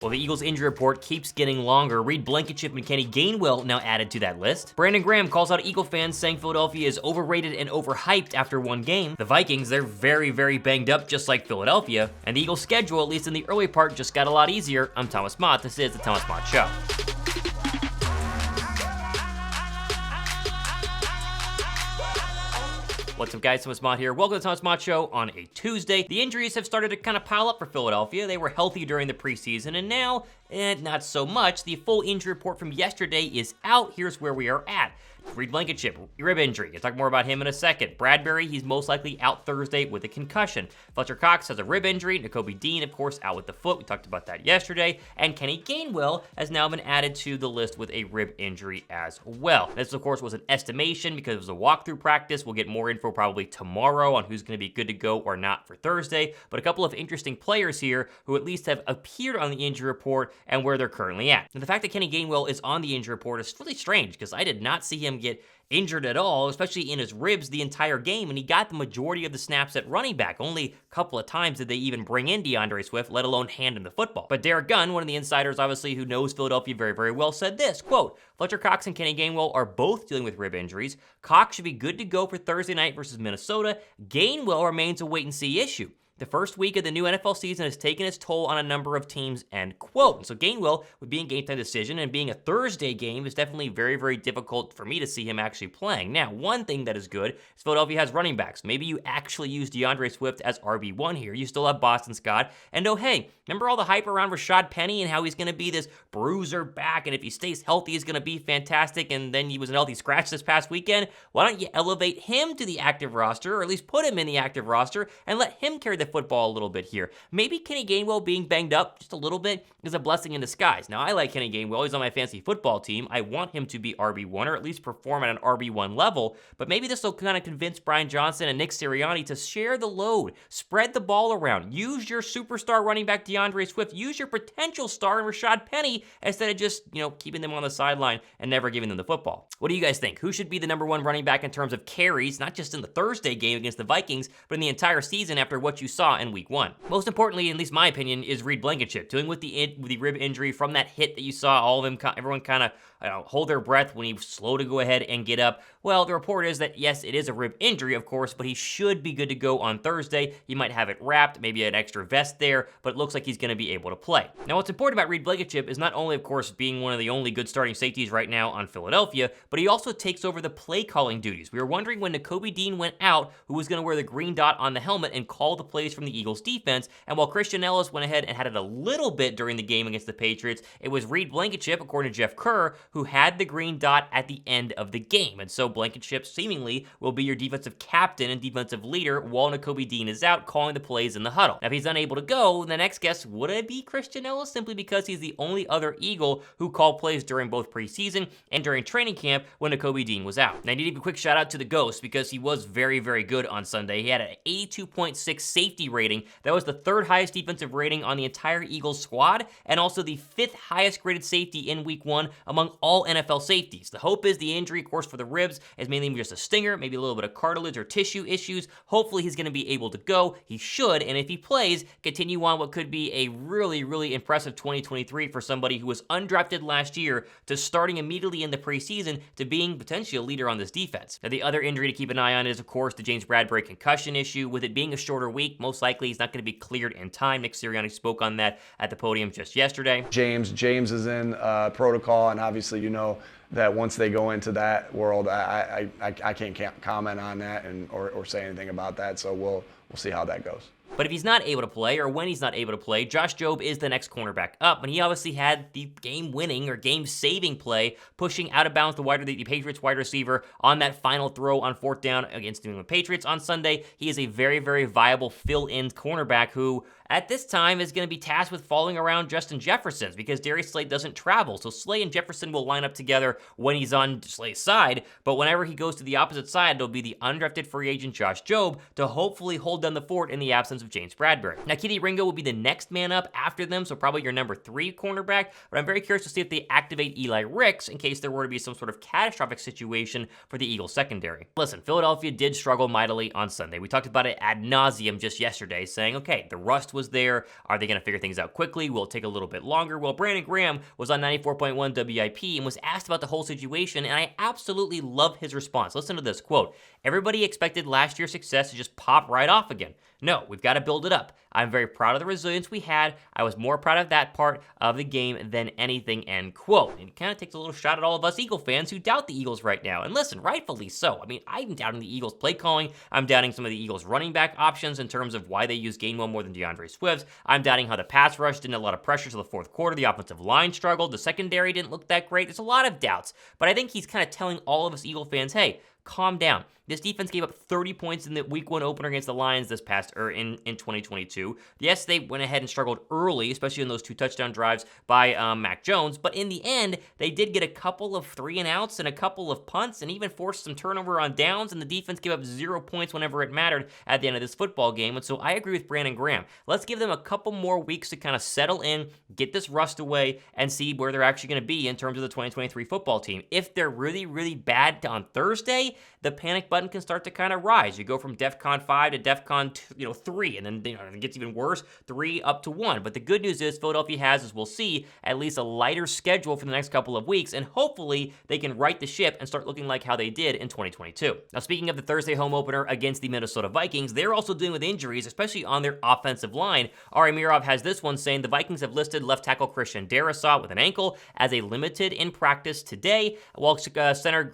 Well, the Eagles injury report keeps getting longer. Reed Blakenship and Kenny Gainwell now added to that list. Brandon Graham calls out Eagle fans, saying Philadelphia is overrated and overhyped after one game. The Vikings, they're very, very banged up, just like Philadelphia. And the Eagles' schedule, at least in the early part, just got a lot easier. I'm Thomas Mott. This is the Thomas Mott Show. What's up, guys? Thomas Mott here. Welcome to the Thomas Mott Show on a Tuesday. The injuries have started to kind of pile up for Philadelphia. They were healthy during the preseason, and now, not so much. The full injury report from yesterday is out. Here's where we are at. Reed Blakenship, rib injury. I'll talk more about him in a second. Bradberry, he's most likely out Thursday with a concussion. Fletcher Cox has a rib injury. Nakobe Dean, of course, out with the foot. We talked about that yesterday. And Kenny Gainwell has now been added to the list with a rib injury as well. This, of course, was an estimation because it was a walkthrough practice. We'll get more info probably tomorrow on who's going to be good to go or not for Thursday. But a couple of interesting players here who at least have appeared on the injury report and where they're currently at. And the fact that Kenny Gainwell is on the injury report is really strange because I did not see him get injured at all, especially in his ribs the entire game, and he got the majority of the snaps at running back. Only a couple of times did they even bring in DeAndre Swift, let alone hand him the football. But Derek Gunn, one of the insiders obviously who knows Philadelphia very, very well, said this, quote, Fletcher Cox and Kenny Gainwell are both dealing with rib injuries. Cox should be good to go for Thursday night versus Minnesota. Gainwell remains a wait-and-see issue. The first week of the new NFL season has taken its toll on a number of teams, end quote. And so Gainwell would be in game time decision, and being a Thursday game is definitely very, very difficult for me to see him actually playing. Now, one thing that is good is Philadelphia has running backs. Maybe you actually use DeAndre Swift as RB1 here. You still have Boston Scott. And oh, hey, remember all the hype around Rashaad Penny and how he's going to be this bruiser back, and if he stays healthy, he's going to be fantastic, and then he was an healthy scratch this past weekend? Why don't you elevate him to the active roster, or at least put him in the active roster, and let him carry the football a little bit here. Maybe Kenny Gainwell being banged up just a little bit is a blessing in disguise. Now, I like Kenny Gainwell. He's on my fantasy football team. I want him to be RB1 or at least perform at an RB1 level, but maybe this will kind of convince Brian Johnson and Nick Sirianni to share the load, spread the ball around, use your superstar running back DeAndre Swift, use your potential star in Rashaad Penny instead of just, keeping them on the sideline and never giving them the football. What do you guys think? Who should be the number one running back in terms of carries, not just in the Thursday game against the Vikings, but in the entire season after what you saw in week one? Most importantly, at least my opinion, is Reed Blakenship. Dealing with the rib injury from that hit that you saw, everyone kind of hold their breath when he was slow to go ahead and get up. Well, the report is that, yes, it is a rib injury, of course, but he should be good to go on Thursday. He might have it wrapped, maybe an extra vest there, but it looks like he's going to be able to play. Now, what's important about Reed Blakenship is not only, of course, being one of the only good starting safeties right now on Philadelphia, but he also takes over the play-calling duties. We were wondering when Nakobe Dean went out, who was going to wear the green dot on the helmet and call the plays from the Eagles defense, and while Christian Ellis went ahead and had it a little bit during the game against the Patriots, it was Reed Blakenship, according to Jeff Kerr, who had the green dot at the end of the game. And so Blakenship seemingly will be your defensive captain and defensive leader while Nakobe Dean is out calling the plays in the huddle. Now, if he's unable to go, the next guess would it be Christian Ellis, simply because he's the only other Eagle who called plays during both preseason and during training camp when Nakobe Dean was out. Now, I need to give a quick shout out to the Ghost because he was very, very good on Sunday. He had an 82.6 safety rating. That was the third highest defensive rating on the entire Eagles squad, and also the fifth highest graded safety in week one among all NFL safeties. The hope is the injury, of course, for the ribs is mainly just a stinger, maybe a little bit of cartilage or tissue issues. Hopefully he's going to be able to go. He should, and if he plays, continue on what could be a really, really impressive 2023 for somebody who was undrafted last year to starting immediately in the preseason to being potentially a leader on this defense. Now, the other injury to keep an eye on is, of course, the James Bradberry concussion issue. With it being a shorter week, most likely he's not going to be cleared in time. Nick Sirianni spoke on that at the podium just yesterday. James is in protocol, and obviously that once they go into that world, I can't comment on that or say anything about that. So we'll see how that goes. But if he's not able to play, or when he's not able to play, Josh Jobe is the next cornerback up, and he obviously had the game-winning or game-saving play, pushing out of bounds the Patriots wide receiver on that final throw on fourth down against the New England Patriots on Sunday. He is a very, very viable fill-in cornerback who, at this time, is going to be tasked with following around Justin Jefferson because Darius Slay doesn't travel. So Slay and Jefferson will line up together when he's on Slay's side, but whenever he goes to the opposite side, it'll be the undrafted free agent Josh Jobe to hopefully hold down the fort in the absence of James Bradberry. Now, Kitty Ringo will be the next man up after them, so probably your number 3 cornerback, but I'm very curious to see if they activate Eli Ricks in case there were to be some sort of catastrophic situation for the Eagles secondary. Listen, Philadelphia did struggle mightily on Sunday. We talked about it ad nauseum just yesterday, saying, okay, the rust was was there. Are they going to figure things out quickly? Will it take a little bit longer? Well, Brandon Graham was on 94.1 WIP and was asked about the whole situation, and I absolutely love his response. Listen to this quote. Everybody expected last year's success to just pop right off again. No, we've got to build it up. I'm very proud of the resilience we had. I was more proud of that part of the game than anything, end quote. And it kind of takes a little shot at all of us Eagle fans who doubt the Eagles right now. And listen, rightfully so. I mean, I'm doubting the Eagles play calling. I'm doubting some of the Eagles running back options in terms of why they use Gainwell more than DeAndre Swift. I'm doubting how the pass rush didn't have a lot of pressure to the fourth quarter. The offensive line struggled. The secondary didn't look that great. There's a lot of doubts. But I think he's kind of telling all of us Eagle fans, hey, calm down. This defense gave up 30 points in the week 1 opener against the Lions this past, in 2022. Yes, they went ahead and struggled early, especially in those 2 touchdown drives by Mac Jones, but in the end, they did get a couple of 3-and-outs and a couple of punts and even forced some turnover on downs, and the defense gave up 0 points whenever it mattered at the end of this football game, and so I agree with Brandon Graham. Let's give them a couple more weeks to kind of settle in, get this rust away, and see where they're actually going to be in terms of the 2023 football team. If they're really, really bad on Thursday, the panic button can start to kind of rise. You go from DEFCON 5 to DEFCON 3, and then it gets even worse, 3 up to 1. But the good news is Philadelphia has, as we'll see, at least a lighter schedule for the next couple of weeks, and hopefully they can right the ship and start looking like how they did in 2022. Now, speaking of the Thursday home opener against the Minnesota Vikings, they're also dealing with injuries, especially on their offensive line. Ari Mirov has this one saying the Vikings have listed left tackle Christian Darius with an ankle as a limited in practice today, while center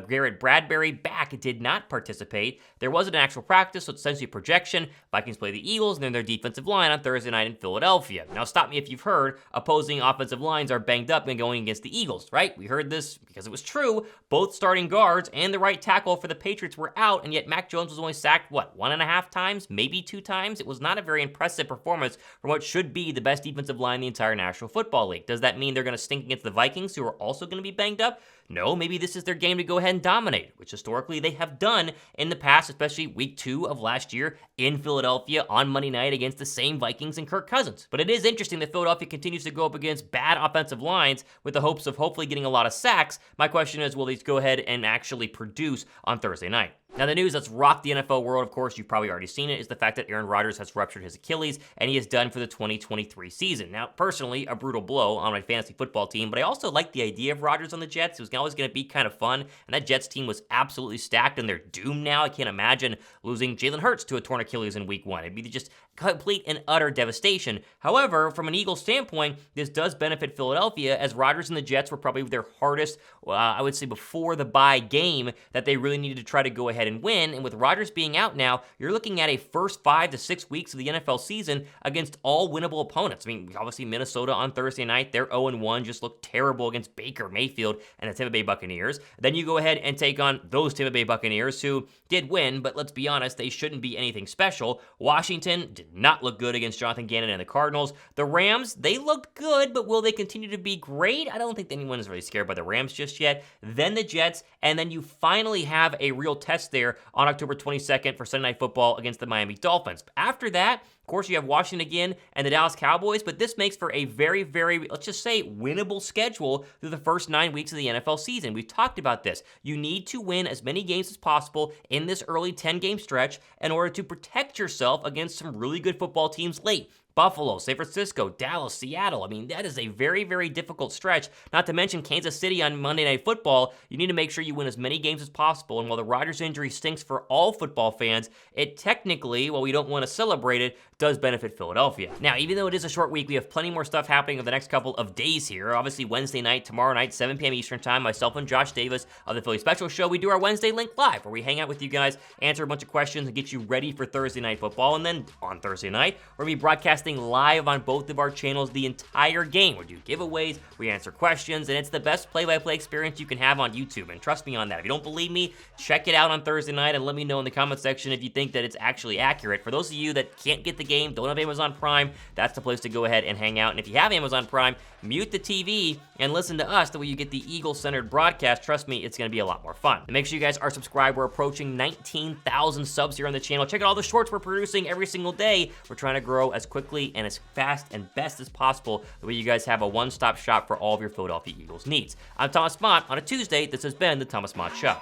Garrett Bradberry back did not participate. There wasn't an actual practice, so it's essentially a projection. Vikings play the Eagles and then their defensive line on Thursday night in Philadelphia. Now, stop me if you've heard, opposing offensive lines are banged up and going against the Eagles, right? We heard this because it was true. Both starting guards and the right tackle for the Patriots were out, and yet Mac Jones was only sacked, 1.5 times, maybe 2 times? It was not a very impressive performance from what should be the best defensive line in the entire National Football League. Does that mean they're going to stink against the Vikings, who are also going to be banged up? No, maybe this is their game to go ahead and dominate, which historically they have done in the past, especially week 2 of last year in Philadelphia on Monday night against the same Vikings and Kirk Cousins. But it is interesting that Philadelphia continues to go up against bad offensive lines with the hopes of hopefully getting a lot of sacks. My question is, will these go ahead and actually produce on Thursday night? Now, the news that's rocked the NFL world, of course, you've probably already seen it, is the fact that Aaron Rodgers has ruptured his Achilles, and he is done for the 2023 season. Now, personally, a brutal blow on my fantasy football team, but I also like the idea of Rodgers on the Jets. It was always going to be kind of fun, and that Jets team was absolutely stacked, and they're doomed now. I can't imagine losing Jalen Hurts to a torn Achilles in week 1. It'd be just complete and utter devastation. However, from an Eagles standpoint, this does benefit Philadelphia, as Rodgers and the Jets were probably their hardest, I would say, before the bye game that they really needed to try to go ahead and win. And with Rodgers being out now, you're looking at a first 5 to 6 weeks of the NFL season against all winnable opponents. I mean, obviously Minnesota on Thursday night, they're 0-1, just looked terrible against Baker Mayfield and the Tampa Bay Buccaneers. Then you go ahead and take on those Tampa Bay Buccaneers, who did win, but let's be honest, they shouldn't be anything special. Washington did not look good against Jonathan Gannon and the Cardinals. The Rams, they looked good, but will they continue to be great? I don't think anyone is really scared by the Rams just yet. Then the Jets, and then you finally have a real test there on October 22nd for Sunday Night Football against the Miami Dolphins. After that, of course, you have Washington again and the Dallas Cowboys, but this makes for a very, very, let's just say, winnable schedule through the first 9 weeks of the NFL season. We've talked about this. You need to win as many games as possible in this early 10-game stretch in order to protect yourself against some really good football teams late. Buffalo, San Francisco, Dallas, Seattle. I mean, that is a very, very difficult stretch. Not to mention Kansas City on Monday Night Football. You need to make sure you win as many games as possible. And while the Rodgers injury stinks for all football fans, it technically, while we don't want to celebrate it, does benefit Philadelphia. Now, even though it is a short week, we have plenty more stuff happening over the next couple of days here. Obviously, Wednesday night, tomorrow night, 7 p.m. Eastern Time, myself and Josh Davis of the Philly Special Show, we do our Wednesday Link Live, where we hang out with you guys, answer a bunch of questions, and get you ready for Thursday Night Football. And then on Thursday night, we're going to be broadcasting live on both of our channels the entire game. We do giveaways, we answer questions, and it's the best play-by-play experience you can have on YouTube. And trust me on that. If you don't believe me, check it out on Thursday night and let me know in the comment section if you think that it's actually accurate. For those of you that can't get the game, don't have Amazon Prime, that's the place to go ahead and hang out. And if you have Amazon Prime, mute the TV and listen to us, the way you get the Eagle-centered broadcast. Trust me, it's going to be a lot more fun. And make sure you guys are subscribed. We're approaching 19,000 subs here on the channel. Check out all the shorts we're producing every single day. We're trying to grow as quickly and as fast and best as possible, the way you guys have a one-stop shop for all of your Philadelphia Eagles needs. I'm Thomas Mott. On a Tuesday, this has been the Thomas Mott Show.